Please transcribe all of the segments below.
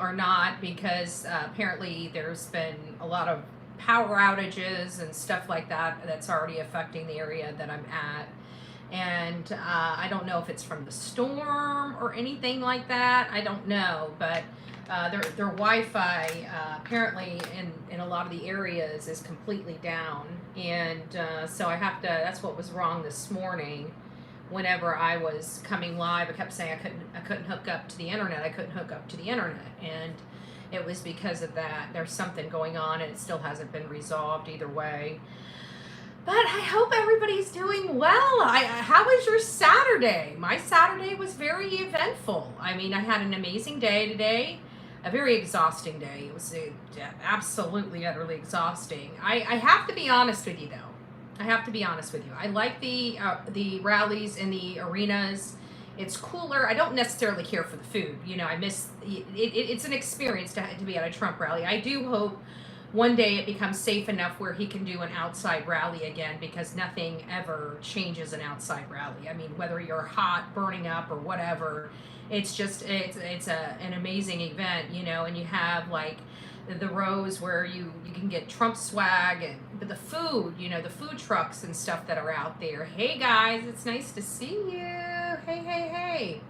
or not, because apparently there's been a lot of power outages and stuff like that that's already affecting the area that I'm at. And I don't know if it's from the storm or anything like that. I don't know, but their Wi-Fi apparently in a lot of the areas is completely down, and so I have to. That's what was wrong this morning. Whenever I was coming live, I kept saying I couldn't hook up to the internet. I couldn't hook up to the internet, and it was because of that. There's something going on, and it still hasn't been resolved either way. But I hope everybody's doing well. How was your Saturday? My Saturday was very eventful. I mean, I had an amazing day today, a very exhausting day. It was absolutely, utterly exhausting. I have to be honest with you, though. I have to be honest with you. I like the rallies in the arenas. It's cooler. I don't necessarily care for the food. You know, I miss it. It's an experience to be at a Trump rally. I do hope one day it becomes safe enough where he can do an outside rally again, because nothing ever changes an outside rally. I mean, whether you're hot, burning up, or whatever, it's just an amazing event, you know. And you have like the rows where you can get Trump swag, and but the food, you know, the food trucks and stuff that are out there. Hey guys, it's nice to see you. Hey.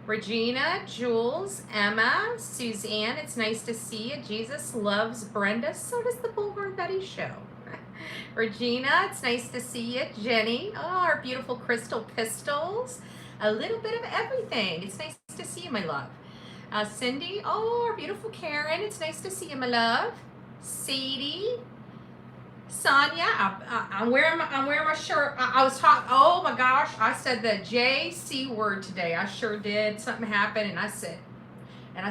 Regina, Jules, Emma, Suzanne, it's nice to see you. Jesus loves Brenda. So does the Bullhorn Betty Show. Regina, it's nice to see you. Jenny, oh, our beautiful Crystal Pistols. A little bit of everything. It's nice to see you, my love. Cindy, oh, our beautiful Karen, it's nice to see you, my love. Sadie, Sonia, I'm wearing my shirt. I was talking. Oh my gosh, I said the JC word today. I sure did. Something happened, and I said, and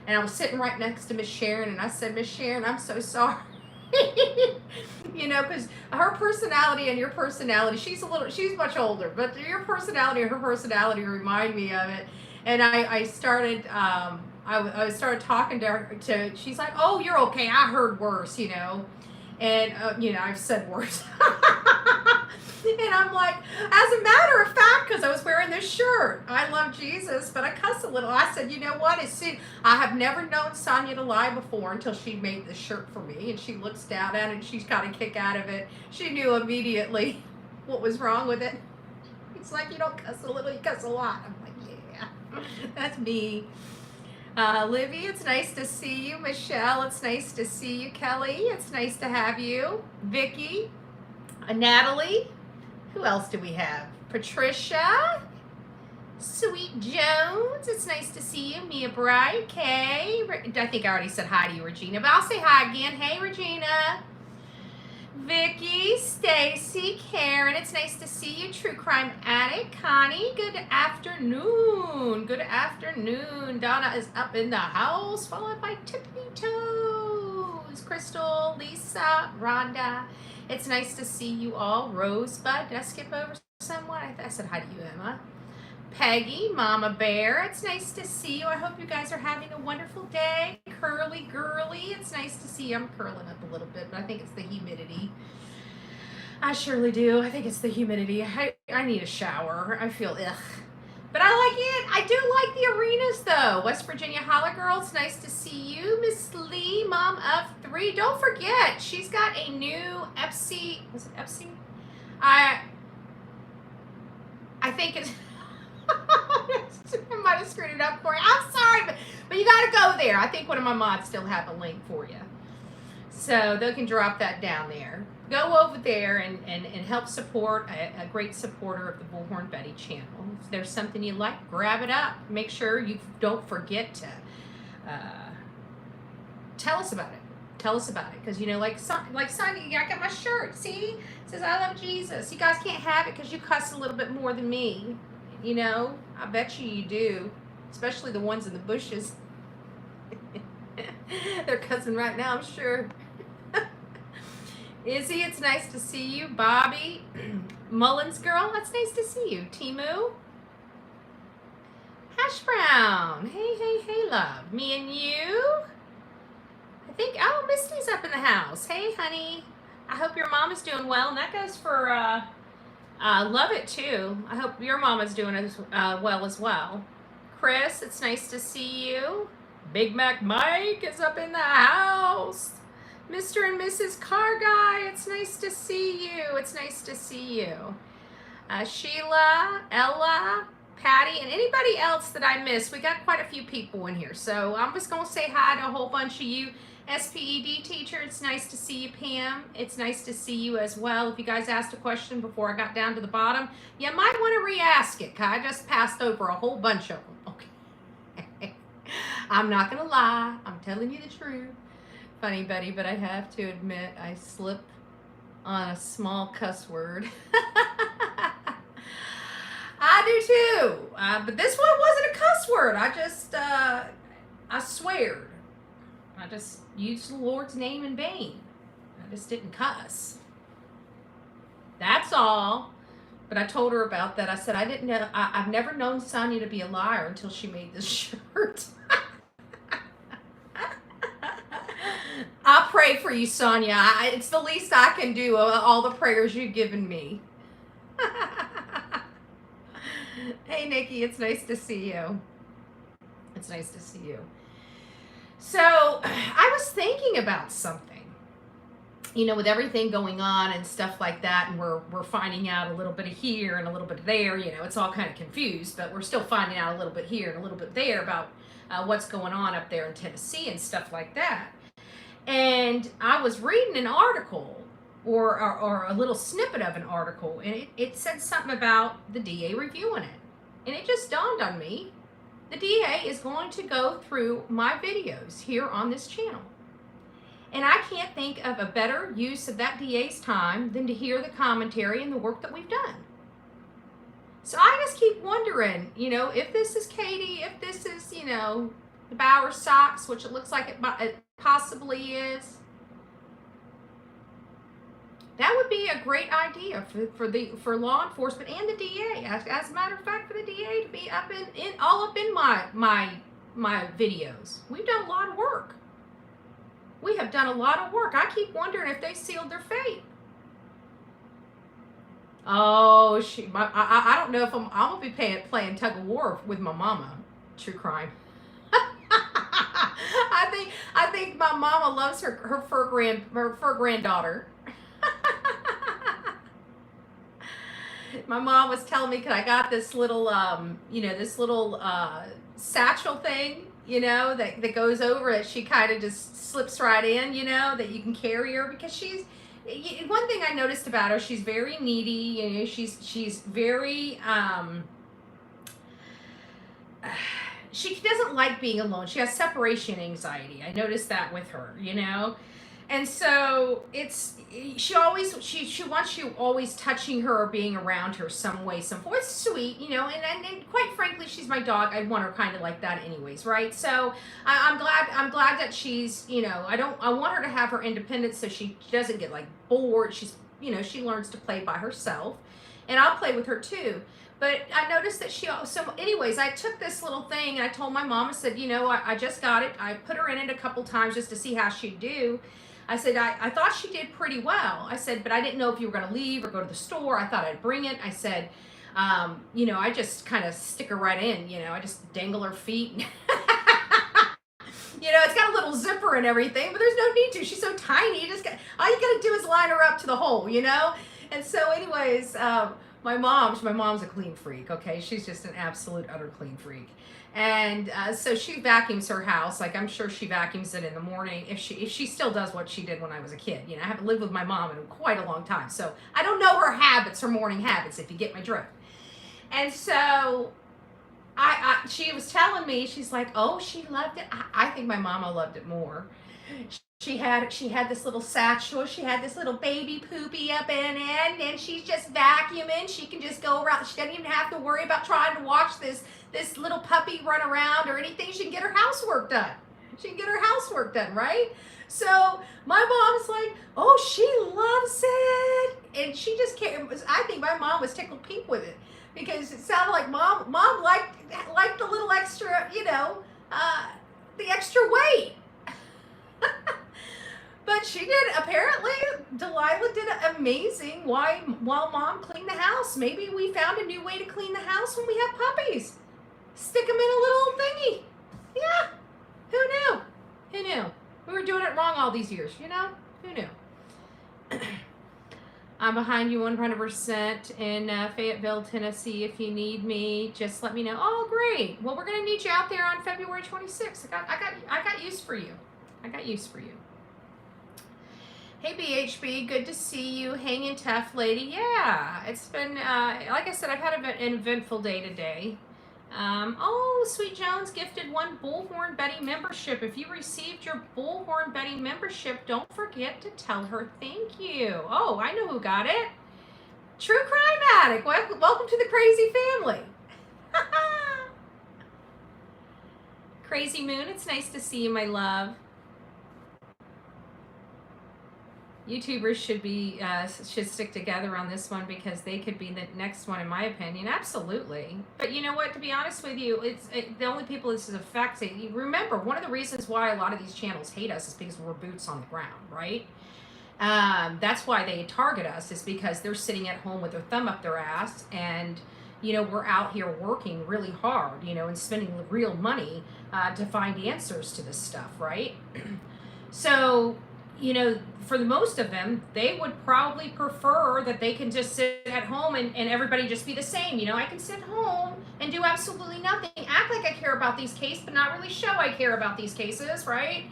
I was sitting right next to Miss Sharon, and I said, Miss Sharon, I'm so sorry. You know, because her personality and your personality, she's much older, but your personality and her personality remind me of it. And I started. I started talking to her. She's like, oh, you're okay. I heard worse, you know. And, you know, I've said worse. And I'm like, as a matter of fact, because I was wearing this shirt, I love Jesus, but I cuss a little. I said, you know what? I have never known Sonia to lie before until she made this shirt for me. And she looks down at it, and she's got a kick out of it. She knew immediately what was wrong with it. It's like, you don't cuss a little, you cuss a lot. I'm like, yeah, that's me. Livy, it's nice to see you. Michelle, it's nice to see you. Kelly, it's nice to have you. Vicky, Natalie, who else do we have? Patricia, Sweet Jones, it's nice to see you. Mia Bright, Kay, I think I already said hi to you, Regina, but I'll say hi again. Hey, Regina. Vicky, Stacy, Karen, it's nice to see you. True Crime Addict, Connie, good afternoon. Good afternoon. Donna is up in the house, followed by Tippy Toes. Crystal, Lisa, Rhonda, it's nice to see you all. Rosebud, did I skip over someone? I said hi to you, Emma. Peggy, Mama Bear, it's nice to see you. I hope you guys are having a wonderful day. Curly Girly, it's nice to see you. I'm curling up a little bit, but I think it's the humidity. I surely do. I think it's the humidity. I need a shower. I feel ugh. But I like it. I do like the arenas, though. West Virginia Holla Girl, it's nice to see you. Miss Lee, Mom of 3. Don't forget, she's got a new FC. Was it FC? I think it's... I might have screwed it up for you. I'm sorry, but you got to go there. I think one of my mods still have a link for you. So they can drop that down there. Go over there and help support a great supporter of the Bullhorn Betty channel. If there's something you like, grab it up. Make sure you don't forget to tell us about it. Tell us about it. Because, you know, like Sonya, I got my shirt. See? It says, I love Jesus. You guys can't have it because you cuss a little bit more than me. You know, I bet you do, especially the ones in the bushes. They're cussing right now, I'm sure. Izzy, it's nice to see you. Bobby, Mullins girl, it's nice to see you. Timu, Hash Brown, hey, love. Me and you. I think, oh, Misty's up in the house. Hey, honey. I hope your mom is doing well, and that goes for, love it too. I hope your mama's doing as well as well. Chris, it's nice to see you. Big Mac Mike is up in the house. Mr. and Mrs. Car Guy, it's nice to see you. It's nice to see you. Sheila, Ella, Patty, and anybody else that I missed. We got quite a few people in here. So I'm just going to say hi to a whole bunch of you. SPED teacher, it's nice to see you. Pam, it's nice to see you as well. If you guys asked a question before I got down to the bottom, you might want to re-ask it, because I just passed over a whole bunch of them. Okay. I'm not going to lie. I'm telling you the truth. Funny, Betty, but I have to admit I slip on a small cuss word. I do too. But this one wasn't a cuss word. I sweared. I just used the Lord's name in vain. I just didn't cuss. That's all. But I told her about that. I said, I didn't know. I've never known Sonia to be a liar until she made this shirt. I'll pray for you, Sonia. It's the least I can do, all the prayers you've given me. Hey, Nikki, it's nice to see you. It's nice to see you. So I was thinking about something, with everything going on and stuff like that, and we're finding out a little bit of here and a little bit of there. It's all kind of confused, but we're still finding out a little bit here and a little bit there about what's going on up there in Tennessee and stuff like that. And I was reading an article or a little snippet of an article, and it said something about the DA reviewing it. And it just dawned on me, the DA is going to go through my videos here on this channel. And I can't think of a better use of that DA's time than to hear the commentary and the work that we've done. So I just keep wondering, if this is Katie, if this is, the Bauer Sox, which it looks like it possibly is. That would be a great idea for law enforcement and the DA. As a matter of fact, for the DA to be all up in my videos. We've done a lot of work. We have done a lot of work. I keep wondering if they sealed their fate. Oh, I don't know if I'm gonna be playing tug of war with my mama. True crime. I think my mama loves her fur granddaughter. My mom was telling me, 'cause I got this little satchel thing, that goes over it. She kind of just slips right in, that you can carry her, because she's, one thing I noticed about her, she's very needy, she's very, she doesn't like being alone. She has separation anxiety. I noticed that with her, and so she wants you always touching her or being around her some way, some form. It's sweet, and quite frankly, she's my dog. I want her kind of like that anyways, right? So I'm glad that she's, I want her to have her independence so she doesn't get like bored. She's, she learns to play by herself, and I'll play with her too. But I noticed that so anyways, I took this little thing and I told my mom, I said, I just got it. I put her in it a couple times just to see how she'd do. I said, I thought she did pretty well. I said, but I didn't know if you were going to leave or go to the store. I thought I'd bring it. I said, I just kind of stick her right in. I just dangle her feet. It's got a little zipper and everything, but there's no need to. She's so tiny. All you got to do is line her up to the hole, And so anyways, my mom's a clean freak, okay? She's just an absolute, utter clean freak. And so she vacuums her house. Like, I'm sure she vacuums it in the morning if she still does what she did when I was a kid. I haven't lived with my mom in quite a long time. So I don't know her habits, her morning habits, if you get my drift. And so she was telling me, she's like, oh, she loved it. I think my mama loved it more. She had this little satchel. She had this little baby poopy up in it, and she's just vacuuming. She can just go around. She doesn't even have to worry about trying to watch this little puppy run around or anything. She can get her housework done. Right? So my mom's like, oh, she loves it, and she just can't. I think my mom was tickled pink with it, because it sounded like mom liked the little extra, the extra weight. But she did, apparently, Delilah did amazing while mom cleaned the house. Maybe we found a new way to clean the house when we have puppies. Stick them in a little thingy. Yeah. Who knew? Who knew? We were doing it wrong all these years, you know? Who knew? I'm behind you 100% in Fayetteville, Tennessee. If you need me, just let me know. Oh, great. Well, we're going to need you out there on February 26th. I got use for you. I got use for you. Hey, BHB, good to see you. Hanging tough, lady. Yeah, it's been, like I said, I've had an eventful day today. Oh, Sweet Jones gifted 1 Bullhorn Betty membership. If you received your Bullhorn Betty membership, don't forget to tell her thank you. Oh, I know who got it. True Crime Addict. Welcome to the crazy family. Crazy Moon, it's nice to see you, my love. YouTubers should stick together on this one because they could be the next one, in my opinion. Absolutely. But you know what? To be honest with you, the only people this is affecting. You remember, one of the reasons why a lot of these channels hate us is because we're boots on the ground, right? That's why they target us, is because they're sitting at home with their thumb up their ass, and you know, we're out here working really hard, you know, and spending real money to find answers to this stuff, right? So, you know, for the most of them, they would probably prefer that they can just sit at home and everybody just be the same. You know, I can sit home and do absolutely nothing, act like I care about these cases, but not really show I care about these cases, right?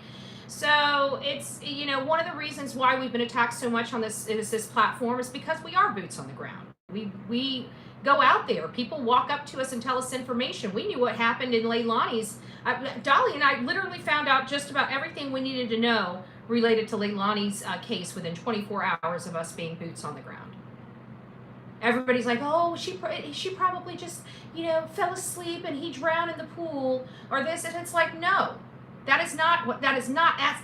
So it's, you know, one of the reasons why we've been attacked so much on this platform is because we are boots on the ground. We go out there. People walk up to us and tell us information. We knew what happened in Leilani's. Dolly and I literally found out just about everything we needed to know related to Leilani's case within 24 hours of us being boots on the ground. Everybody's like, oh, she probably just, you know, fell asleep and he drowned in the pool or this, and it's like, no, that's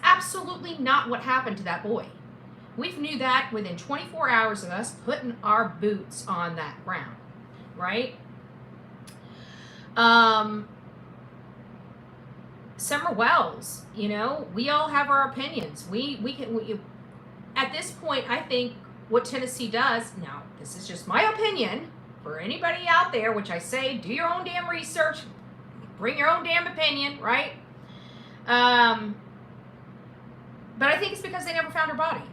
absolutely not what happened to that boy. We knew that within 24 hours of us putting our boots on that ground, right? Summer Wells, you know, we all have our opinions. We at this point, I think what Tennessee does, now this is just my opinion, for anybody out there, which I say, do your own damn research, bring your own damn opinion, right? But I think it's because they never found her body.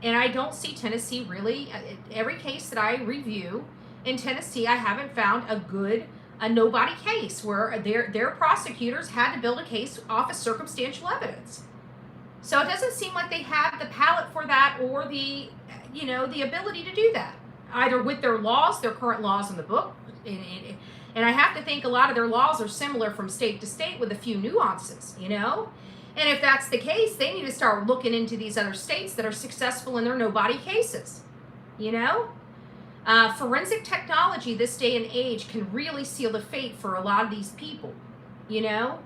And I don't see Tennessee really, every case that I review in Tennessee, I haven't found a nobody case where their prosecutors had to build a case off of circumstantial evidence. So it doesn't seem like they have the palate for that or the, you know, the ability to do that, either with their laws, their current laws in the book. And I have to think a lot of their laws are similar from state to state with a few nuances, you know? And if that's the case, they need to start looking into these other states that are successful in their nobody cases, you know? Forensic technology this day and age can really seal the fate for a lot of these people, you know?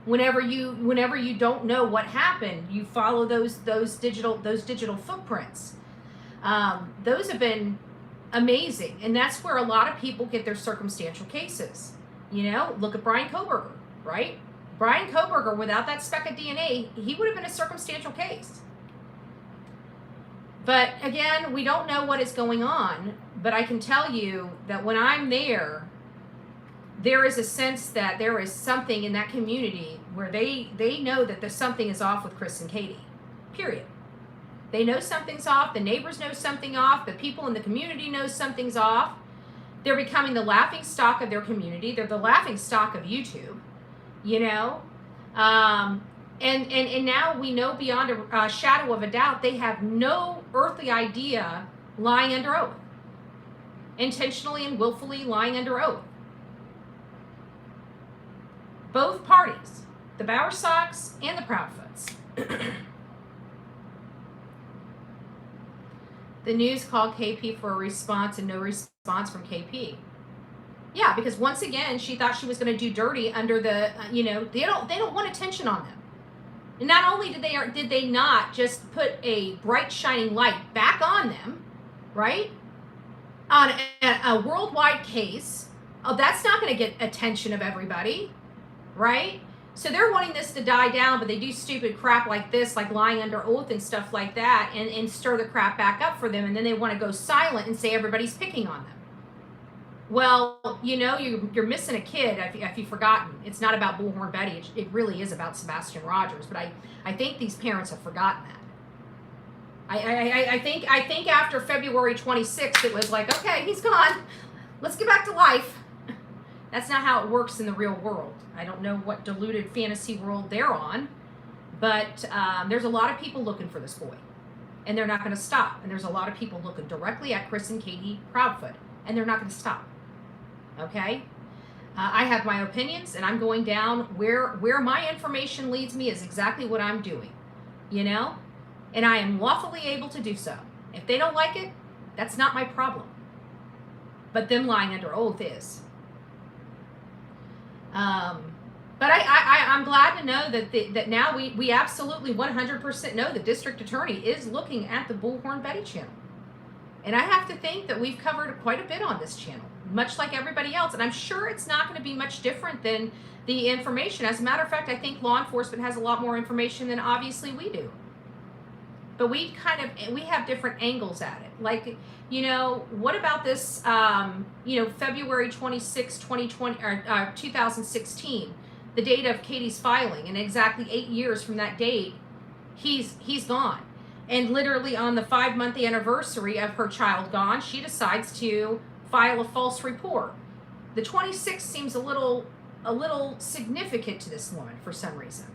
Whenever you don't know what happened, you follow those digital footprints. Those have been amazing, and that's where a lot of people get their circumstantial cases. You know, look at Brian Kohberger, right? Brian Kohberger, without that speck of DNA, he would have been a circumstantial case. But again, we don't know what is going on, but I can tell you that when I'm there, there is a sense that there is something in that community where they know that there's something is off with Chris and Katie, period. They know something's off, the neighbors know something off, the people in the community know something's off. They're becoming the laughing stock of their community. They're the laughing stock of YouTube, you know? And now we know beyond a shadow of a doubt, they have no earthly idea lying under oath. Intentionally and willfully lying under oath. Both parties, the Bowersox and the Proudfoots. The news called KP for a response and no response from KP. Yeah, because once again, she thought she was going to do dirty under the, you know, they don't want attention on them. And not only did they not just put a bright shining light back on them, right? On a worldwide case, oh, that's not going to get attention of everybody, right? So they're wanting this to die down, but they do stupid crap like this, like lying under oath and stuff like that, and stir the crap back up for them, and then they want to go silent and say everybody's picking on them. Well, you're missing a kid if you've forgotten. It's not about Bullhorn Betty. It really is about Sebastian Rogers. But I think these parents have forgotten that. I think after February 26th, it was like, okay, he's gone. Let's get back to life. That's not how it works in the real world. I don't know what deluded fantasy world they're on, but there's a lot of people looking for this boy, and they're not going to stop. And there's a lot of people looking directly at Chris and Katie Proudfoot, and they're not going to stop. Okay? I have my opinions, and I'm going down where my information leads me is exactly what I'm doing, and I am lawfully able to do so. If they don't like it, that's not my problem. But them lying under oath is. But I'm glad to know that now we absolutely 100% know the district attorney is looking at the Bullhorn Betty channel. And I have to think that we've covered quite a bit on this channel, much like everybody else. And I'm sure it's not going to be much different than the information. As a matter of fact, I think law enforcement has a lot more information than obviously we do. But we have different angles at it. Like, what about this, February 26, 2020, or 2016, the date of Katie's filing, and exactly 8 years from that date, he's gone. And literally on the 5-month anniversary of her child gone, she decides to file a false report. The 26 seems a little significant to this woman for some reason.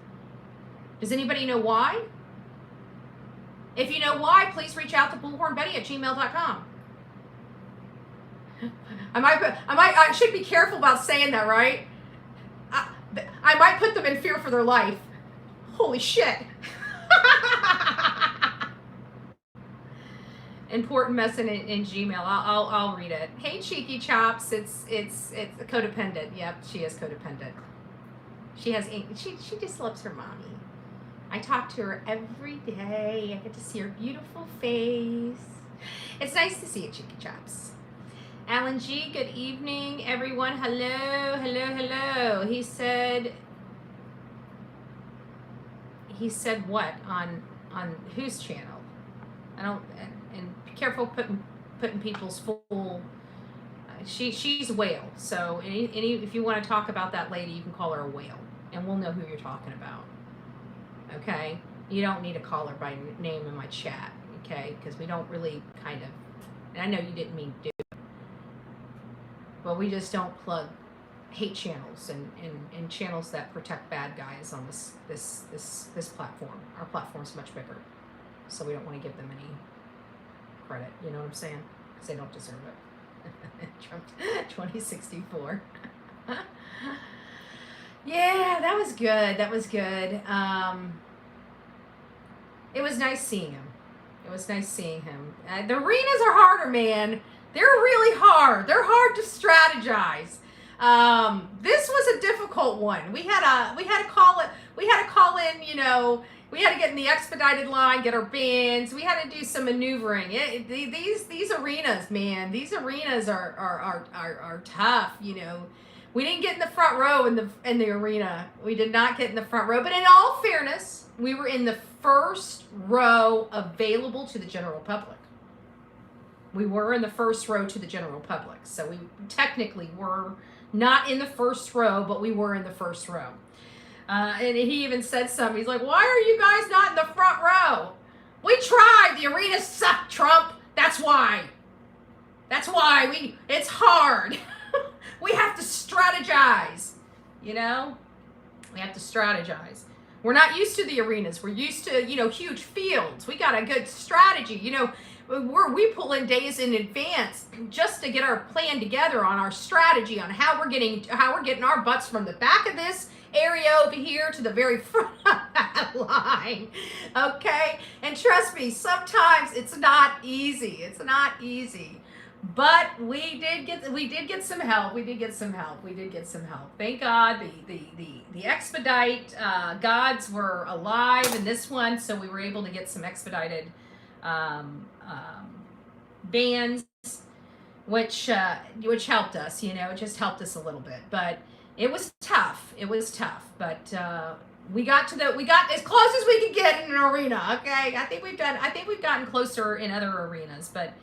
Does anybody know why? If you know why, please reach out to bullhornbetty@gmail.com. I should be careful about saying that, right? I might put them in fear for their life. Holy shit. Important message in Gmail. I'll read it. Hey, Cheeky Chops. It's codependent. Yep, she is codependent. She just loves her mommy. I talk to her every day. I get to see her beautiful face. It's nice to see you, Cheeky Chops. Alan G, good evening, everyone. Hello, hello, hello. He said what on whose channel? I don't. And be careful putting people's full. She's a whale. So if you want to talk about that lady, you can call her a whale, and we'll know who you're talking about. Okay, you don't need to call her by name in my chat. Okay, because we don't really kind of. And I know you didn't mean to do it, but we just don't plug hate channels and channels that protect bad guys on this platform. Our platform's much bigger, so we don't want to give them any credit. You know what I'm saying? Because they don't deserve it. Trump 2064. Yeah, that was good. That was good. It was nice seeing him. It was nice seeing him. The arenas are harder, man. They're really hard. They're hard to strategize. This was a difficult one. We had to call in, we had to get in the expedited line, get our bins. We had to do some maneuvering. These arenas, man, these arenas are tough, We didn't get in the front row in the arena. We did not get in the front row, but in all fairness, we were in the first row available to the general public. We were in the first row to the general public. So we technically were not in the first row, but we were in the first row. And he even said something. He's like, why are you guys not in the front row? We tried. The arena sucked, Trump. That's why. It's hard. We have to strategize. We have to strategize. We're not used to the arenas. We're used to, huge fields. We got a good strategy. We pull in days in advance just to get our plan together on our strategy on how we're getting our butts from the back of this area over here to the very front of that line. Okay? And trust me, sometimes it's not easy. It's not easy. But we did get some help. Thank God the expedite gods were alive in this one, so we were able to get some expedited bans, which helped us. It just helped us a little bit. But it was tough. But we got as close as we could get in an arena. Okay, I think we've gotten closer in other arenas, but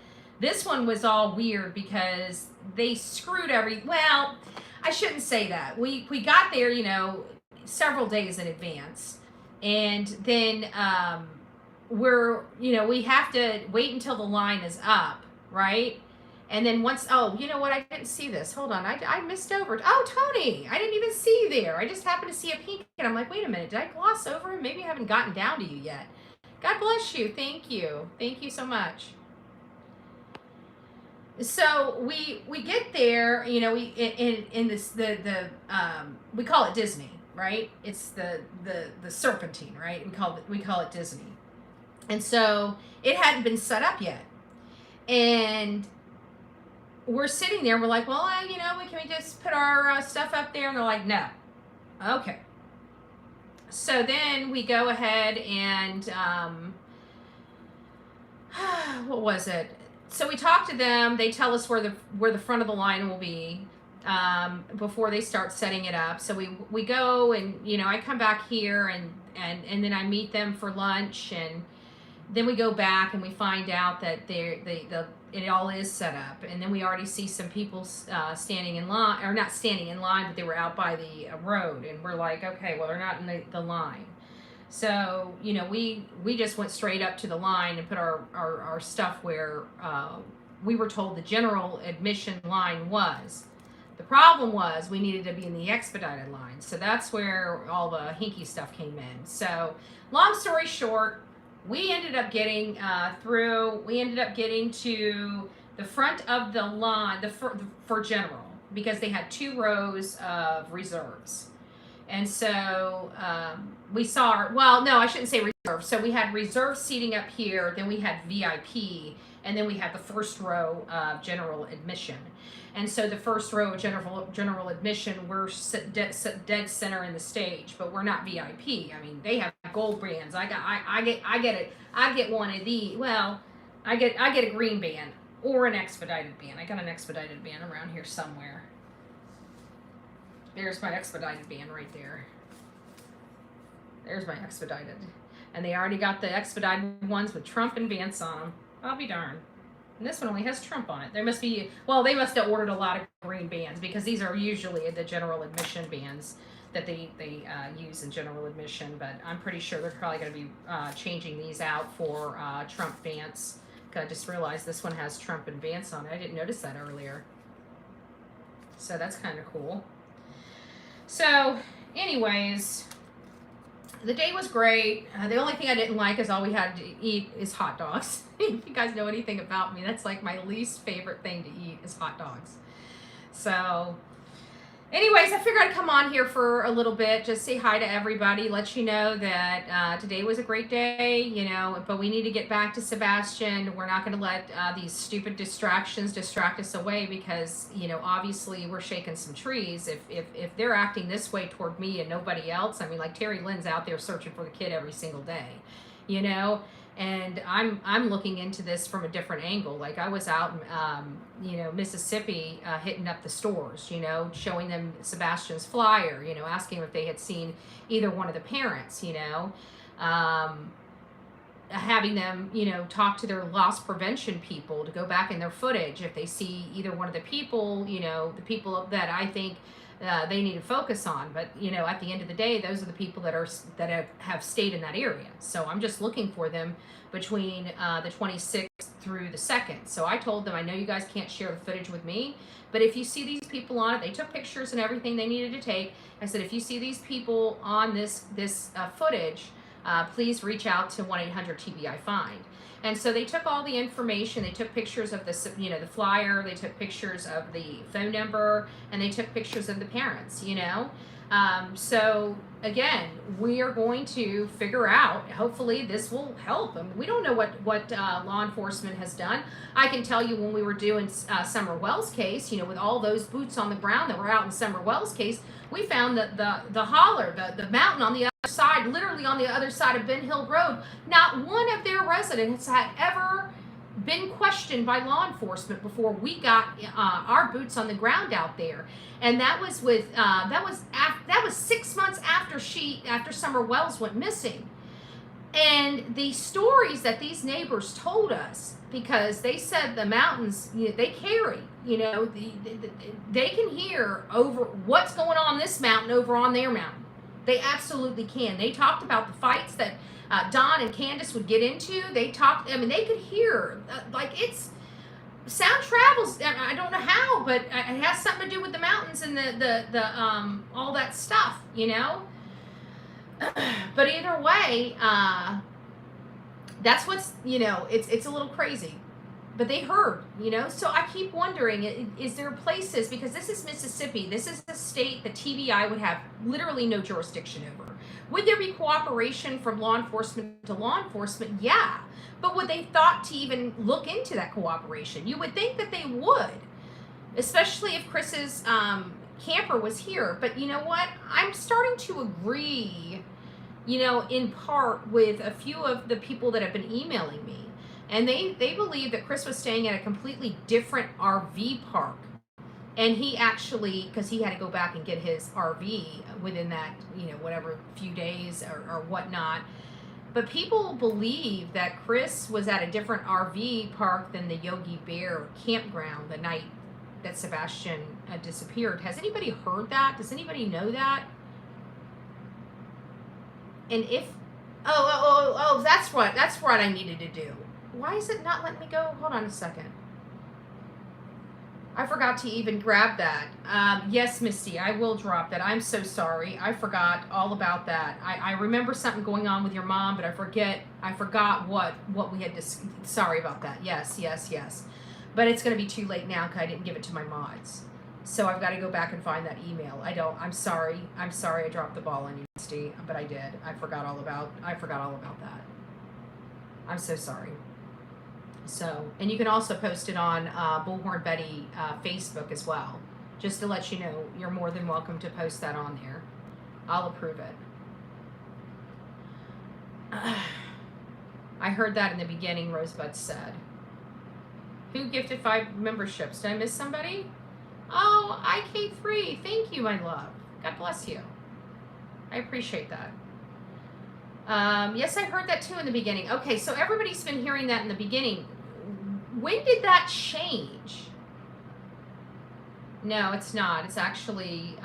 This one was all weird because they screwed well, I shouldn't say that. We got there, several days in advance. And then we have to wait until the line is up, right? And then once, oh, you know what? I didn't see this. Hold on. I missed over. Oh, Tony, I didn't even see you there. I just happened to see a pink. And I'm like, wait a minute. Did I gloss over him? Maybe I haven't gotten down to you yet. God bless you. Thank you. Thank you so much. So we get there, we in this we call it Disney, right? It's the Serpentine, right? We call it Disney. And so it hadn't been set up yet. And we're sitting there, we're like, well, can we just put our stuff up there? And they're like, no. Okay. So then we go ahead and what was it? So we talk to them. They tell us where the front of the line will be before they start setting it up. So we go, and I come back here, and then I meet them for lunch, and then we go back and we find out that it all is set up. And then we already see some people standing in line, or not standing in line, but they were out by the road, and we're like, okay, well, they're not in the line. So, we just went straight up to the line and put our stuff where we were told the general admission line was. The problem was we needed to be in the expedited line. So that's where all the hinky stuff came in. So long story short, we ended up getting to the front of the line for general, because they had 2 rows of reserves. And so we saw, no, I shouldn't say reserve. So we had reserve seating up here, then we had VIP, and then we had the first row of general admission. And so the first row of general admission, we're dead center in the stage, but we're not VIP. I mean, they have gold bands. I get one of these. Well, I get a green band or an expedited band. I got an expedited band around here somewhere. There's my expedited band right there. There's my expedited. And they already got the expedited ones with Trump and Vance on them. I'll be darned. And this one only has Trump on it. They must have ordered a lot of green bands, because these are usually the general admission bands that they use in general admission. But I'm pretty sure they're probably going to be changing these out for Trump Vance. I just realized this one has Trump and Vance on it. I didn't notice that earlier. So that's kind of cool. So, anyways, the day was great. The only thing I didn't like is all we had to eat is hot dogs. If you guys know anything about me, that's like my least favorite thing to eat is hot dogs. So, anyways, I figured I'd come on here for a little bit, just say hi to everybody, let you know that today was a great day, but we need to get back to Sebastian. We're not going to let these stupid distractions distract us away, because, obviously we're shaking some trees. If they're acting this way toward me and nobody else, I mean, like Terry Lynn's out there searching for the kid every single day, and I'm looking into this from a different angle. Like I was out in, Mississippi, hitting up the stores, showing them Sebastian's flyer, asking if they had seen either one of the parents, having them, talk to their loss prevention people to go back in their footage if they see either one of the people, the people that I think they need to focus on. But at the end of the day, those are the people that have stayed in that area. So I'm just looking for them between the 26th through the 2nd. So I told them, I know you guys can't share the footage with me, but if you see these people on it, they took pictures and everything they needed to take. I said, if you see these people on this footage, please reach out to 1-800-TBI-FIND. And so they took all the information. They took pictures of the flyer. They took pictures of the phone number, and they took pictures of the parents. So again, we are going to figure out. Hopefully, this will help. I mean, we don't know what law enforcement has done. I can tell you when we were doing Summer Wells' case, with all those boots on the ground that were out in Summer Wells' case, we found that the holler, the mountain on the side, literally on the other side of Ben Hill Road, not one of their residents had ever been questioned by law enforcement before we got our boots on the ground out there. And that was that was 6 months after Summer Wells went missing. And the stories that these neighbors told us, because they said the mountains, they carry, they can hear over what's going on this mountain over on their mountain. They absolutely can. They talked about the fights that Don and Candace would get into. They could hear, it's, sound travels. I don't know how, but it has something to do with the mountains and the all that stuff, But either way, that's what's, it's a little crazy. But they heard, So I keep wondering, is there places, because this is Mississippi, this is a state that TBI would have literally no jurisdiction over. Would there be cooperation from law enforcement to law enforcement? Yeah. But would they thought to even look into that cooperation? You would think that they would, especially if Chris's camper was here. But you know what? I'm starting to agree, in part with a few of the people that have been emailing me. And they believe that Chris was staying at a completely different RV park. And he actually, because he had to go back and get his RV within that, whatever few days or whatnot. But people believe that Chris was at a different RV park than the Yogi Bear campground the night that Sebastian disappeared. Has anybody heard that? Does anybody know that? And if, that's what I needed to do. Why is it not letting me go? Hold on a second. I forgot to even grab that. Yes, Misty, I will drop that. I'm so sorry. I forgot all about that. I remember something going on with your mom, but I forgot what we had to, sorry about that. Yes. But it's going to be too late now because I didn't give it to my mods. So I've got to go back and find that email. I'm sorry I dropped the ball on you, Misty, but I did. I forgot all about that. I'm so sorry. So, and you can also post it on Bullhorn Betty Facebook as well. Just to let you know, you're more than welcome to post that on there. I'll approve it. I heard that in the beginning, Rosebud said. Who gifted 5 memberships? Did I miss somebody? Oh, IK3. Thank you, my love. God bless you. I appreciate that. Yes, I heard that too in the beginning. Okay, so everybody's been hearing that in the beginning. When did that change? No, it's not. It's actually,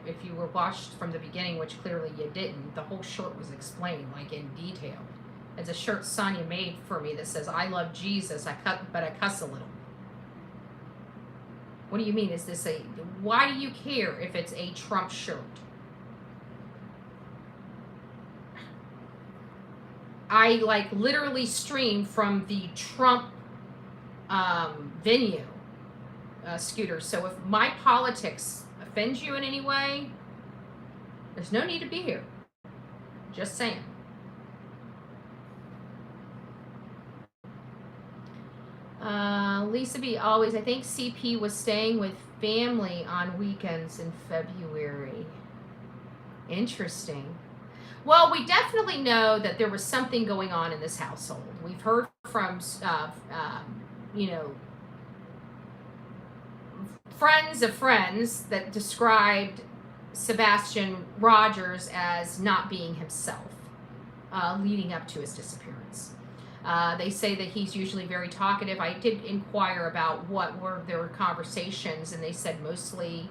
if you were watched from the beginning, which clearly you didn't, the whole shirt was explained, like in detail. It's a shirt Sonia made for me that says, I love Jesus, but I cuss a little. What do you mean? Why do you care if it's a Trump shirt? I literally streamed from the Trump venue, Scooter. So if my politics offends you in any way, there's no need to be here. Just saying. Lisa B. always, I think CP was staying with family on weekends in February. Interesting. Well, we definitely know that there was something going on in this household. We've heard from, friends of friends that described Sebastian Rogers as not being himself, leading up to his disappearance. They say that he's usually very talkative. I did inquire about what were their conversations, and they said mostly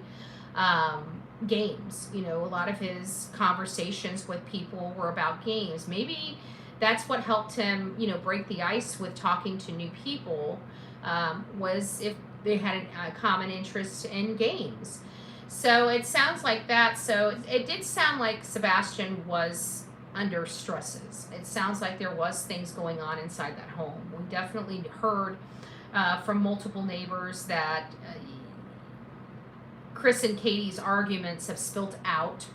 games. A lot of his conversations with people were about games. Maybe that's what helped him, break the ice with talking to new people, was if they had a common interest in games. So it sounds like that. So it did sound like Sebastian was under stresses. It sounds like there was things going on inside that home. We definitely heard from multiple neighbors that Chris and Katie's arguments have spilt out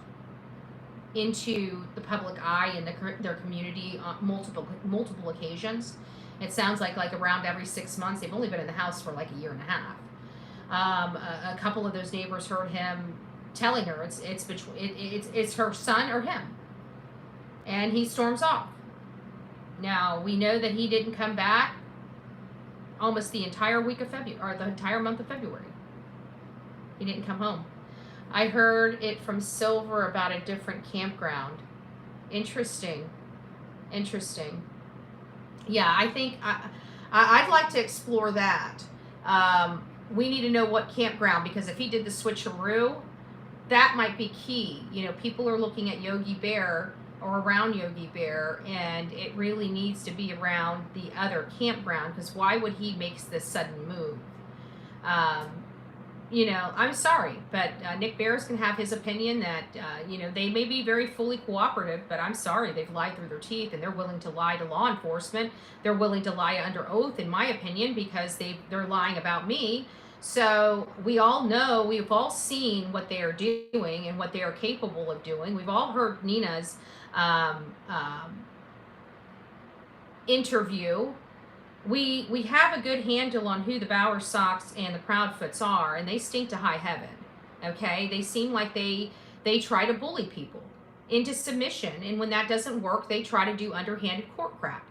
into the public eye in their community on multiple occasions. It sounds like around every 6 months. They've only been in the house for a year and a half. A couple of those neighbors heard him telling her it's her son or him, and he storms off. Now we know that he didn't come back almost the entire week of February, or the entire month of February. He didn't come home. I heard it from Silver about a different campground. Interesting. Interesting. Yeah, I think I'd like to explore that. We need to know what campground, because if he did the switcheroo, that might be key. You know, people are looking at Yogi Bear or around Yogi Bear, and it really needs to be around the other campground, because why would he make this sudden move? Um, you know, I'm sorry, but Nick Barris can have his opinion that, you know, they may be very fully cooperative, but I'm sorry, they've lied through their teeth, and they're willing to lie to law enforcement. They're willing to lie under oath, in my opinion, because they're lying about me. So we all know, we've all seen what they are doing and what they are capable of doing. We've all heard Nina's um, um, interview. We have a good handle on who the Bowersocks and the Proudfoots are, and they stink to high heaven. Okay, they seem like they try to bully people into submission, and when that doesn't work, they try to do underhanded court crap.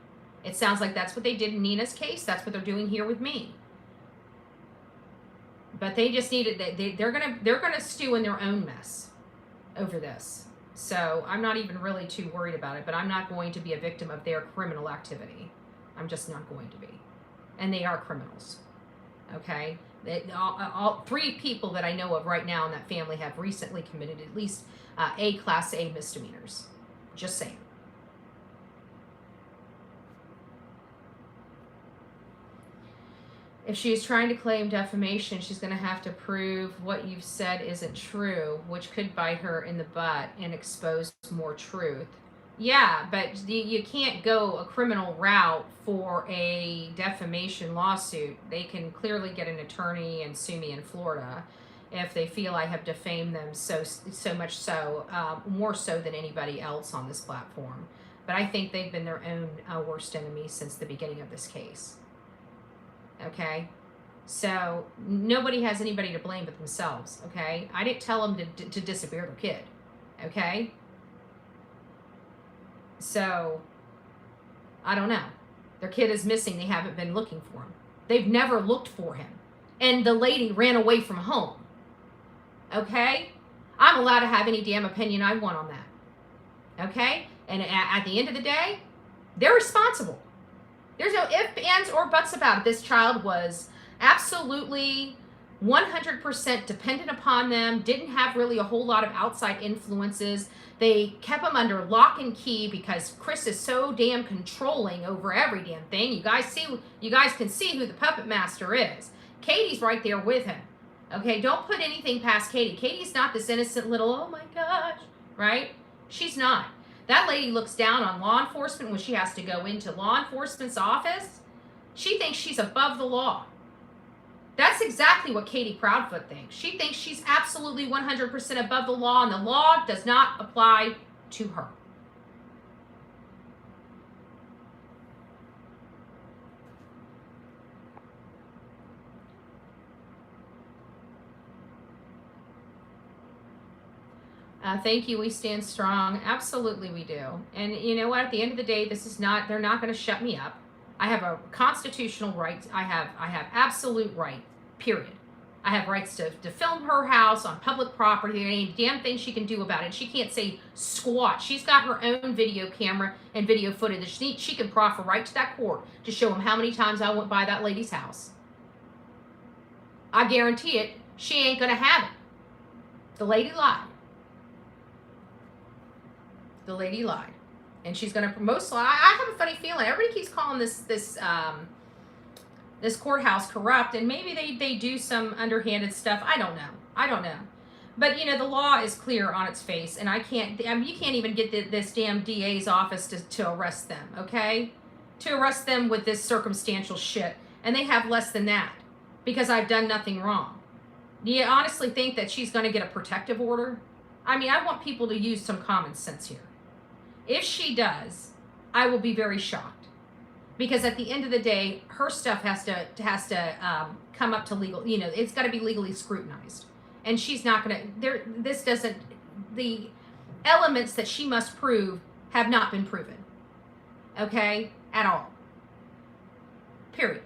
It sounds like that's what they did in Nina's case. That's what they're doing here with me. But they just needed, they're gonna stew in their own mess over this. So I'm not even really too worried about it. But I'm not going to be a victim of their criminal activity. I'm just not going to be. And they are criminals. Okay? All 3 people that I know of right now in that family have recently committed at least Class A misdemeanors. Just saying. If she is trying to claim defamation, she's going to have to prove what you've said isn't true, which could bite her in the butt and expose more truth. Yeah, but you can't go a criminal route for a defamation lawsuit. They can clearly get an attorney and sue me in Florida if they feel I have defamed them so much so, more so than anybody else on this platform. But I think they've been their own worst enemy since the beginning of this case. Okay? So nobody has anybody to blame but themselves. Okay? I didn't tell them to disappear their kid. Okay? So, I don't know. Their kid is missing. They haven't been looking for him. They've never looked for him. And the lady ran away from home. Okay? I'm allowed to have any damn opinion I want on that. Okay? And at the end of the day, they're responsible. There's no ifs, ands, or buts about it. This child was absolutely 100% dependent upon them, didn't have really a whole lot of outside influences. They kept him under lock and key because Chris is so damn controlling over every damn thing. You guys can see who the puppet master is. Katie's right there with him. Okay, don't put anything past Katie. Katie's not this innocent little, oh my gosh, right? She's not. That lady looks down on law enforcement when she has to go into law enforcement's office. She thinks she's above the law. That's exactly what Katie Proudfoot thinks. She thinks she's absolutely 100% above the law, and the law does not apply to her. Thank you. We stand strong. Absolutely, we do. And you know what? At the end of the day, they're not going to shut me up. I have a constitutional right. I have absolute right, period. I have rights to film her house on public property. There ain't a damn thing she can do about it. She can't say squat. She's got her own video camera and video footage. She can proffer right to that court to show them how many times I went by that lady's house. I guarantee it, she ain't going to have it. The lady lied. The lady lied. And she's going to most likely, I have a funny feeling, everybody keeps calling this courthouse corrupt, and maybe they do some underhanded stuff. I don't know. But, you know, the law is clear on its face, and you can't even get this damn DA's office to arrest them, okay? To arrest them with this circumstantial shit, and they have less than that, because I've done nothing wrong. Do you honestly think that she's going to get a protective order? I mean, I want people to use some common sense here. If she does, I will be very shocked, because at the end of the day, her stuff has to come up to legal. You know, it's got to be legally scrutinized, and she's not going to. The elements that she must prove have not been proven. Okay, at all. Period.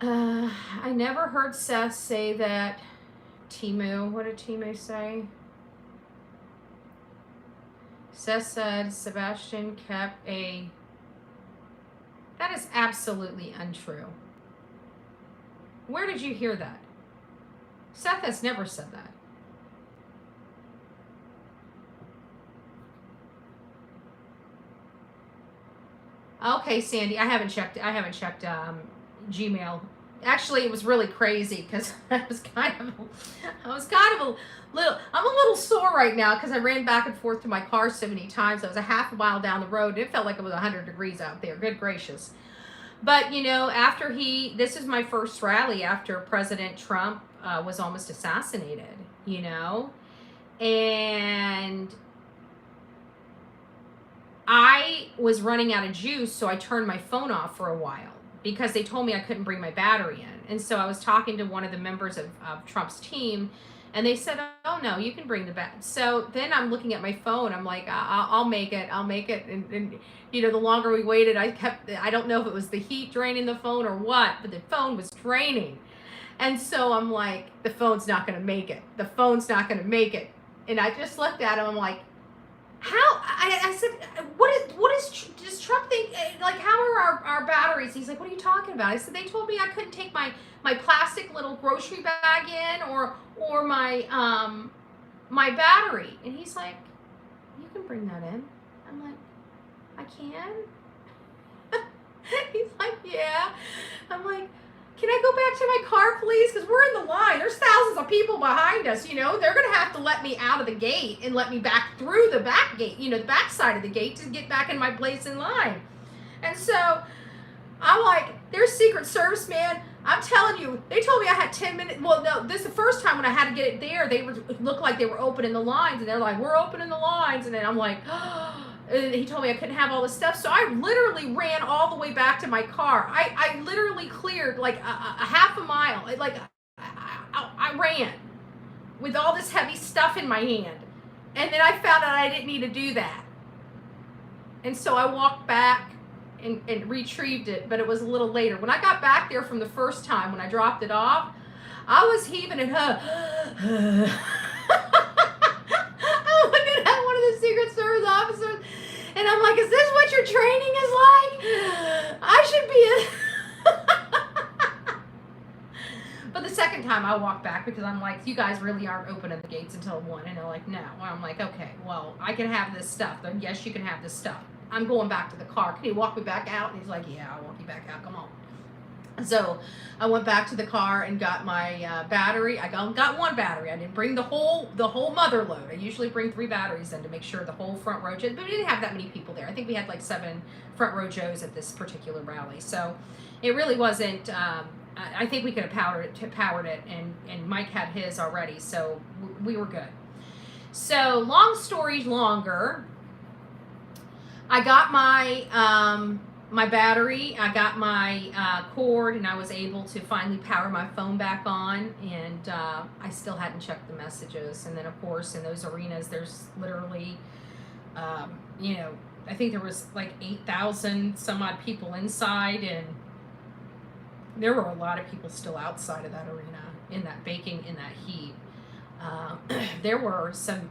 I never heard Seth say that. Timu, what did Timu say? Seth said Sebastian kept a... That is absolutely untrue. Where did you hear that? Seth has never said that. Okay, Sandy, I haven't checked Gmail. Actually, it was really crazy because I'm a little sore right now because I ran back and forth to my car so many times. I was a half a mile down the road and it felt like it was 100 degrees out there. Good gracious. But, after this is my first rally after President Trump was almost assassinated, and I was running out of juice, so I turned my phone off for a while because they told me I couldn't bring my battery in. And so I was talking to one of the members of Trump's team, and they said, oh, no, you can bring the battery. So then I'm looking at my phone. I'm like, I'll make it. And the longer we waited, I don't know if it was the heat draining the phone or what, but the phone was draining. And so I'm like, the phone's not going to make it. The phone's not going to make it. And I just looked at him. I'm like, how? I said, does Trump think, like, how are our batteries? He's like, what are you talking about? I said, they told me I couldn't take my plastic little grocery bag in or my my battery. And he's like, you can bring that in. I'm like, I can? He's like, yeah. I'm like, can I go back to my car, please? Because we're in the line. There's thousands of people behind us, They're going to have to let me out of the gate and let me back through the back gate, the back side of the gate to get back in my place in line. And so I'm like, there's Secret Service, man. I'm telling you, they told me I had 10 minutes. Well, no, this is the first time when I had to get it there. It looked like they were opening the lines, and they're like, we're opening the lines. And then I'm like, oh. And he told me I couldn't have all this stuff. So I literally ran all the way back to my car. I literally cleared like a half a mile. I ran with all this heavy stuff in my hand. And then I found out I didn't need to do that. And so I walked back and retrieved it, but it was a little later. When I got back there from the first time, when I dropped it off, I was heaving and I'm looking at one of the Secret Service officers, and I'm like, is this what your training is like? I should be But the second time I walked back because I'm like, you guys really aren't opening the gates until 1. And they're like, no. Well, I'm like, okay, well, I can have this stuff. Then yes, you can have this stuff. I'm going back to the car. Can you walk me back out? And he's like, yeah, I'll walk you back out. Come on. So I went back to the car and got my battery. I got one battery. I didn't bring the whole mother load. I usually bring 3 batteries in to make sure the whole front row. But we didn't have that many people there. I think we had like 7 front row Joes at this particular rally. So it really wasn't. I think we could have powered it, and Mike had his already. So we were good. So long story longer. I got my battery, I got my cord, and I was able to finally power my phone back on, and I still hadn't checked the messages. And then, of course, in those arenas, there's literally, I think there was like 8,000 some odd people inside, and there were a lot of people still outside of that arena in that heat. There were some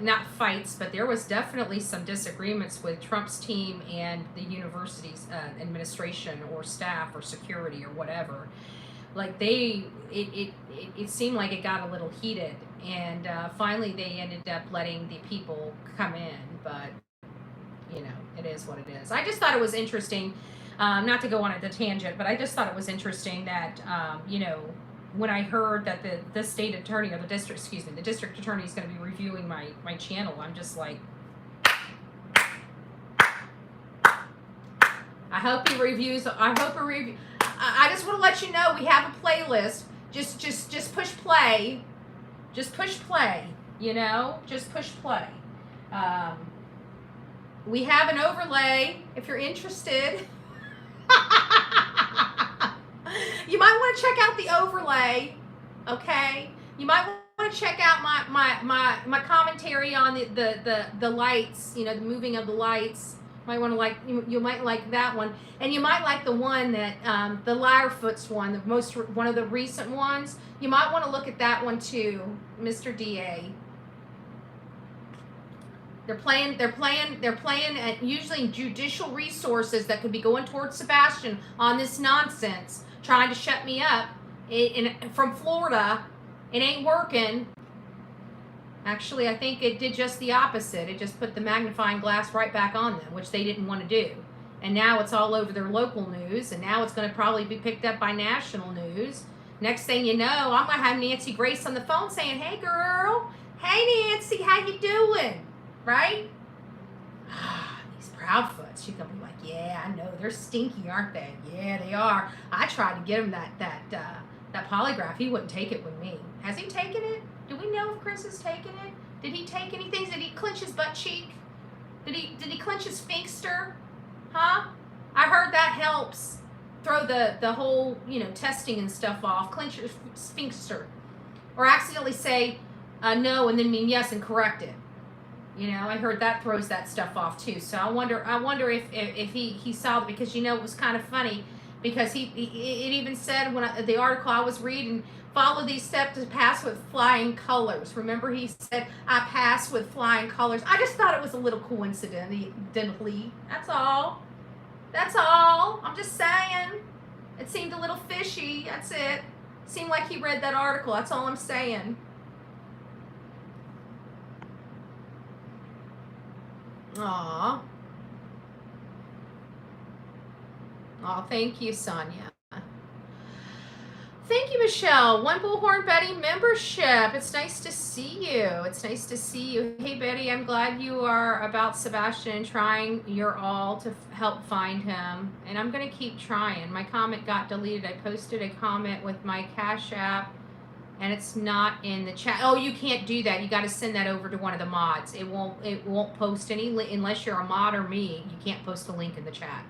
not fights, but there was definitely some disagreements with Trump's team and the university's administration or staff or security or whatever. Like it seemed like it got a little heated, and finally they ended up letting the people come in, but it is what it is. I just thought it was interesting, not to go on a tangent, but I just thought it was interesting that, when I heard that the state attorney, or the district attorney is going to be reviewing my channel, I'm just like, I hope he reviews. I just want to let you know we have a playlist. Just push play. Just push play. Just push play. We have an overlay if you're interested. You might want to check out the overlay, okay? You might want to check out my commentary on the lights, the moving of the lights Might want to like you might like that one, and you might like the one that the Lyrefoot's one, one of the recent ones. You might want to look at that one too, Mr. DA. They're playing at usually judicial resources that could be going towards Sebastian on this nonsense, trying to shut me up. From Florida, it ain't working. Actually, I think it did just the opposite. It just put the magnifying glass right back on them, which they didn't want to do. And now it's all over their local news, and now it's going to probably be picked up by national news. Next thing you know, I'm going to have Nancy Grace on the phone saying, "Hey, girl. Hey, Nancy, how you doing?" Right? These Proudfoots. She's going to be like, "Yeah, I know. They're stinky, aren't they?" "Yeah, they are. I tried to get him that polygraph. He wouldn't take it with me." Has he taken it? Do we know if Chris has taken it? Did he take anything? Did he clench his butt cheek? Did he clench his sphincter? Huh? I heard that helps throw the whole, testing and stuff off. Clench your sphincter. Or accidentally say no and then mean yes and correct it. I heard that throws that stuff off too. So I wonder if he saw it, because it was kind of funny, because it even said the article I was reading, follow these steps to pass with flying colors. Remember, he said, "I pass with flying colors." I just thought it was a little coincidentally. That's all. I'm just saying. It seemed a little fishy. That's it. Seemed like he read that article. That's all I'm saying. Aw. Oh, thank you, Sonia. Thank you, Michelle. One Bullhorn Betty membership. It's nice to see you. Hey, Betty, I'm glad you are about Sebastian and trying your all to help find him. And I'm going to keep trying. My comment got deleted. I posted a comment with my Cash App, and it's not in the chat. Oh, you can't do that. You got to send that over to one of the mods. It won't post any unless you're a mod or me. You can't post a link in the chat.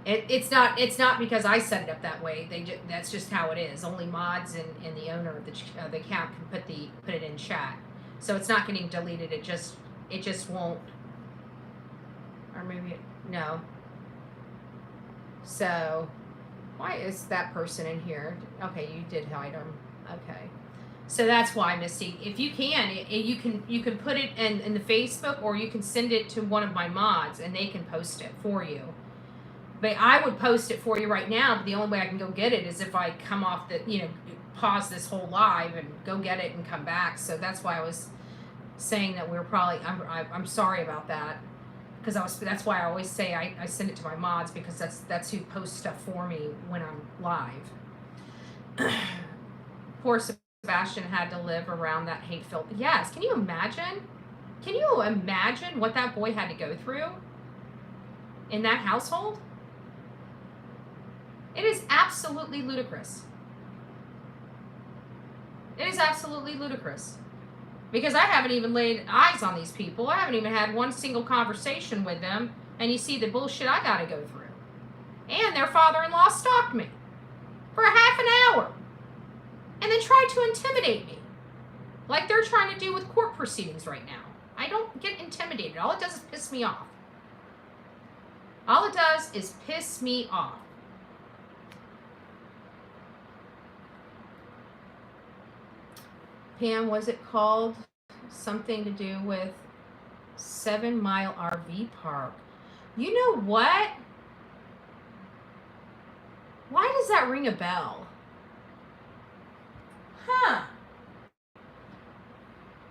It's not because I set it up that way. That's just how it is. Only mods and the owner of the account can put it in chat. So it's not getting deleted. It just won't. Or maybe no. So why is that person in here? Okay, you did hide them. Okay. So that's why, Misty. If you can, you can put it in the Facebook, or you can send it to one of my mods and they can post it for you. But I would post it for you right now, but the only way I can go get it is if I come off pause this whole live and go get it and come back. So that's why I was saying that we're probably, I'm sorry about that. Because that's why I always say I send it to my mods, because that's who posts stuff for me when I'm live. Poor Sebastian had to live around that hate-filled. Yes, can you imagine? Can you imagine what that boy had to go through in that household? It is absolutely ludicrous. It is absolutely ludicrous. Because I haven't even laid eyes on these people. I haven't even had one single conversation with them. And you see the bullshit I got to go through. And their father-in-law stalked me for a half an hour. And then tried to intimidate me. Like they're trying to do with court proceedings right now. I don't get intimidated. All it does is piss me off. All it does is piss me off. Pam, was it called something to do with 7 Mile RV Park? You know what? Why does that ring a bell? Huh.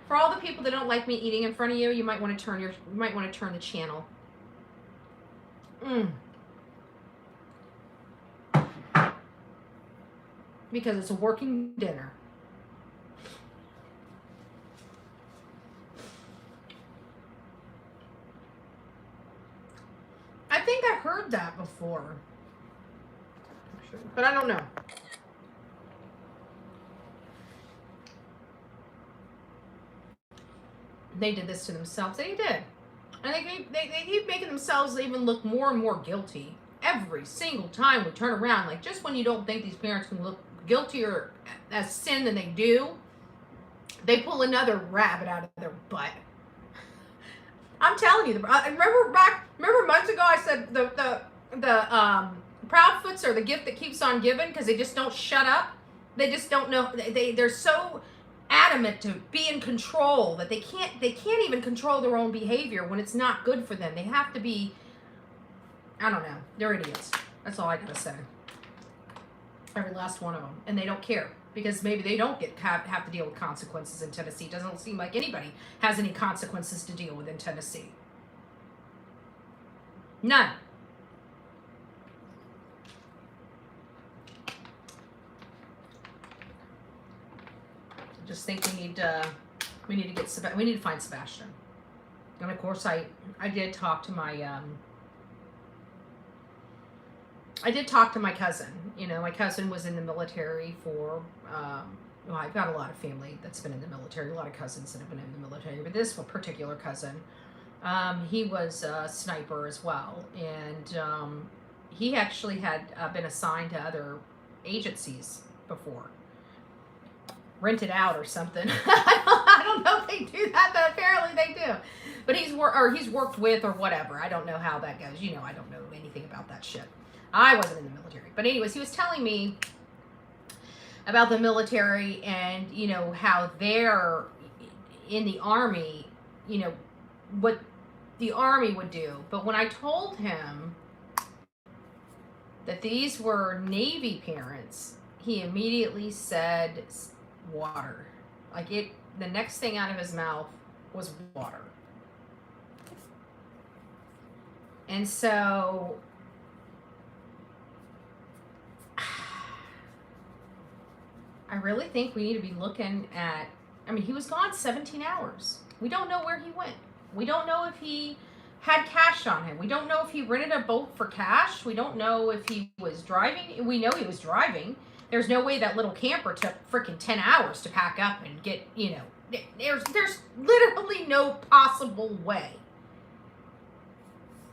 For all the people that don't like me eating in front of you, you might want to turn the channel. Because it's a working dinner. I think I heard that before, but I don't know. They did this to themselves. They did. And they keep making themselves even look more and more guilty every single time we turn around. Like, just when you don't think these parents can look guiltier as sin than they do, they pull another rabbit out of their butt. I'm telling you. Remember months ago I said the Proudfoots are the gift that keeps on giving because they just don't shut up. They just don't know. They're so adamant to be in control that they can't even control their own behavior when it's not good for them. They have to be, I don't know. They're idiots. That's all I gotta say. Every last one of them, and they don't care because maybe they don't have to deal with consequences in Tennessee. It doesn't seem like anybody has any consequences to deal with in Tennessee. None. I just think we need to find Sebastian. And of course, I did talk to my cousin. You know, my cousin was in the military for, well, I've got a lot of family that's been in the military, a lot of cousins that have been in the military, but this particular cousin, he was a sniper as well, and he actually had been assigned to other agencies before. Rented out or something. I don't know if they do that, but apparently they do. But he's worked with or whatever. I don't know how that goes. You know, I don't know anything about that shit. I wasn't in the military. But anyways, he was telling me about the military and, you know, how they're in the Army, you know, what the Army would do. But when I told him that these were Navy parents, he immediately said water. Like the next thing out of his mouth was water. And so I really think we need to be looking at, I mean, he was gone 17 hours. We don't know where he went. We don't know if he had cash on him. We don't know if he rented a boat for cash. We don't know if he was driving. We know he was driving. There's no way that little camper took freaking 10 hours to pack up and get, you know, there's literally no possible way.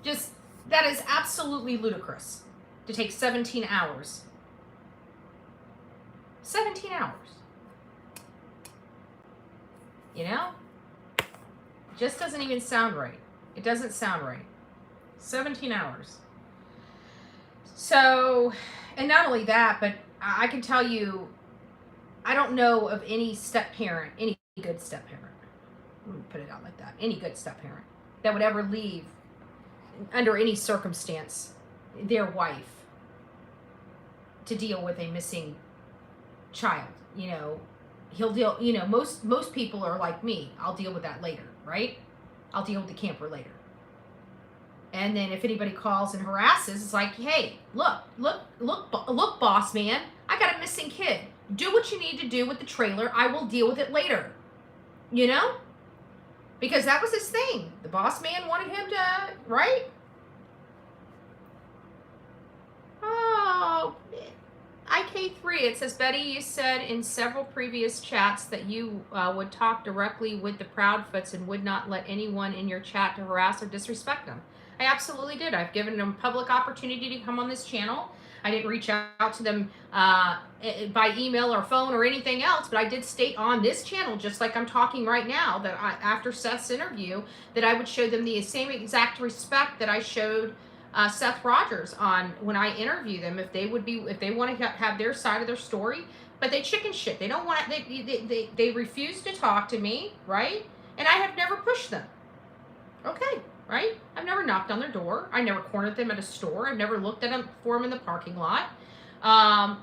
Just, that is absolutely ludicrous to take 17 hours. 17 hours. You know? It just doesn't even sound right. It doesn't sound right. 17 hours. So, and not only that, but I can tell you, I don't know of any step-parent, any good step-parent, let me put it out like that, any good step-parent that would ever leave, under any circumstance, their wife to deal with a missing child. You know, he'll deal, you know, most people are like me. I'll deal with that later, right? I'll deal with the camper later. And then if anybody calls and harasses, it's like, hey, look, boss man, I got a missing kid. Do what you need to do with the trailer. I will deal with it later. You know? Because that was his thing. The boss man wanted him to, right? Oh, IK3, it says, Betty, you said in several previous chats that you would talk directly with the Proudfoots and would not let anyone in your chat to harass or disrespect them. I absolutely did. I've given them public opportunity to come on this channel. I didn't reach out to them by email or phone or anything else, but I did state on this channel, just like I'm talking right now, that after Seth's interview, that I would show them the same exact respect that I showed Seth Rogers on when I interview them, if they want to have their side of their story. But they chicken shit. They don't want. They refuse to talk to me, right? And I have never pushed them. Okay. Right? I've never knocked on their door. I never cornered them at a store. I've never looked at them for them in the parking lot.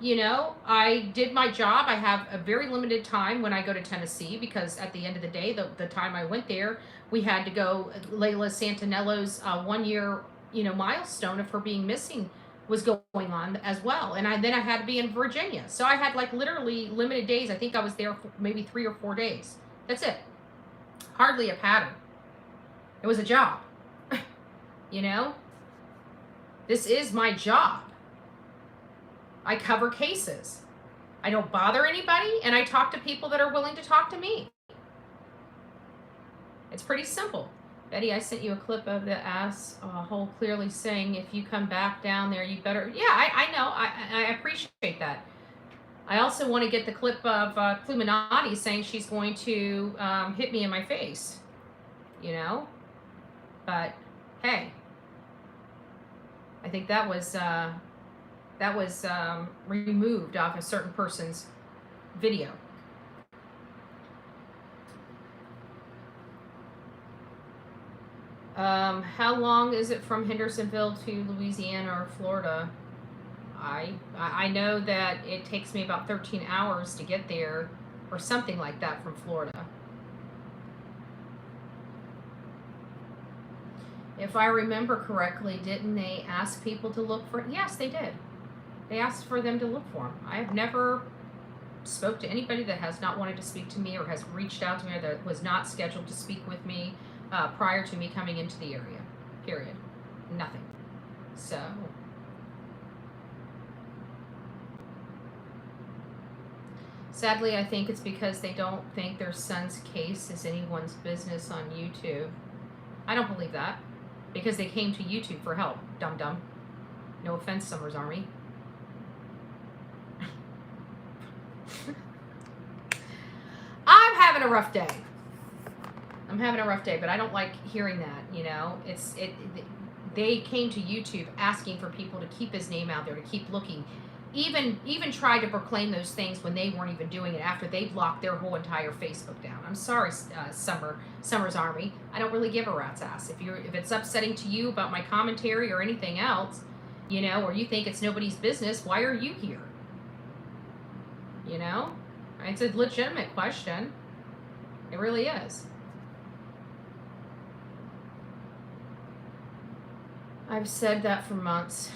You know, I did my job. I have a very limited time when I go to Tennessee because at the end of the day, the time I went there, we had to go, Layla Santinello's 1 year, you know, milestone of her being missing was going on as well. And then I had to be in Virginia. So I had like literally limited days. I think I was there for maybe 3 or 4 days. That's it. Hardly a pattern. It was a job. You know, this is my job. I cover cases. I don't bother anybody, and I talk to people that are willing to talk to me. It's pretty simple. Betty, I sent you a clip of the asshole clearly saying, if you come back down there, you better. Yeah, I know. I appreciate that. I also want to get the clip of Cluminati saying she's going to hit me in my face. You know? But hey, I think that was removed off a certain person's video. How long is it from Hendersonville to Louisiana or Florida? I know that it takes me about 13 hours to get there, or something like that, from Florida. If I remember correctly, didn't they ask people to look for it? Yes, they did. They asked for them to look for them. I have never spoke to anybody that has not wanted to speak to me or has reached out to me or that was not scheduled to speak with me prior to me coming into the area. Period. Nothing. So... sadly, I think it's because they don't think their son's case is anyone's business on YouTube. I don't believe that. Because they came to YouTube for help. Dum-dum. No offense, Summer's Army. I'm having a rough day. I'm having a rough day, but I don't like hearing that, you know. They came to YouTube asking for people to keep his name out there, to keep looking. Even tried to proclaim those things when they weren't even doing it after they blocked their whole entire Facebook down. I'm sorry, Summer's Army. I don't really give a rat's ass. If it's upsetting to you about my commentary or anything else, you know, or you think it's nobody's business, why are you here? You know? It's a legitimate question. It really is. I've said that for months.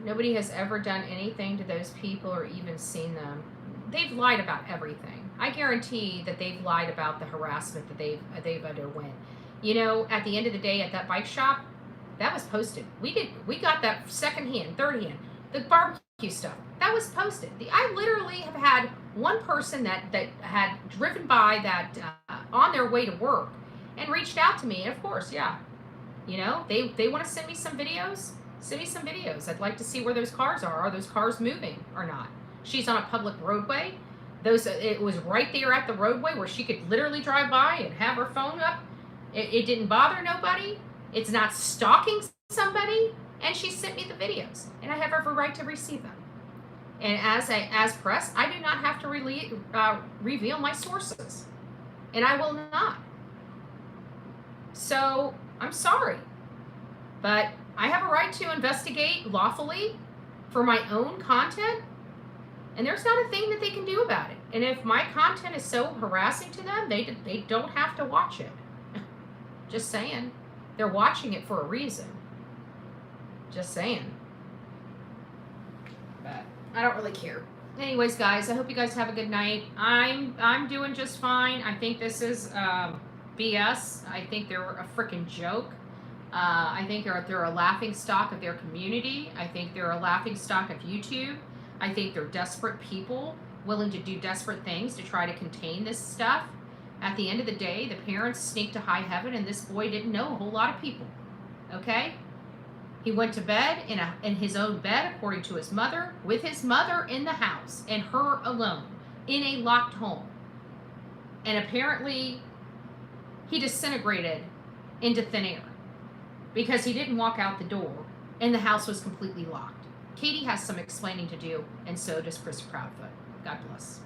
Nobody has ever done anything to those people or even seen them. They've lied about everything. I guarantee that they've lied about the harassment that they've underwent. You know, at the end of the day, at that bike shop, that was posted. We got that secondhand, thirdhand, the barbecue stuff. That was posted. I literally have had one person that had driven by that on their way to work and reached out to me. And of course, yeah, you know, they want to send me some videos. Send me some videos. I'd like to see where those cars are. Are those cars moving or not? She's on a public roadway. It was right there at the roadway where she could literally drive by and have her phone up. It didn't bother nobody. It's not stalking somebody. And she sent me the videos. And I have every right to receive them. And as press, I do not have to reveal my sources. And I will not. So, I'm sorry. But I have a right to investigate lawfully for my own content, and there's not a thing that they can do about it. And if my content is so harassing to them, they don't have to watch it. Just saying. They're watching it for a reason. Just saying. But I don't really care. Anyways, guys, I hope you guys have a good night. I'm doing just fine. I think this is BS. I think they're a freaking joke. I think they're a laughing stock of their community. I think they're a laughing stock of YouTube. I think they're desperate people willing to do desperate things to try to contain this stuff. At the end of the day, the parents sneaked to high heaven, and this boy didn't know a whole lot of people. Okay? He went to bed in his own bed, according to his mother, with his mother in the house, and her alone, in a locked home. And apparently, he disintegrated into thin air. Because he didn't walk out the door, and the house was completely locked. Katie has some explaining to do, and so does Chris Proudfoot. God bless.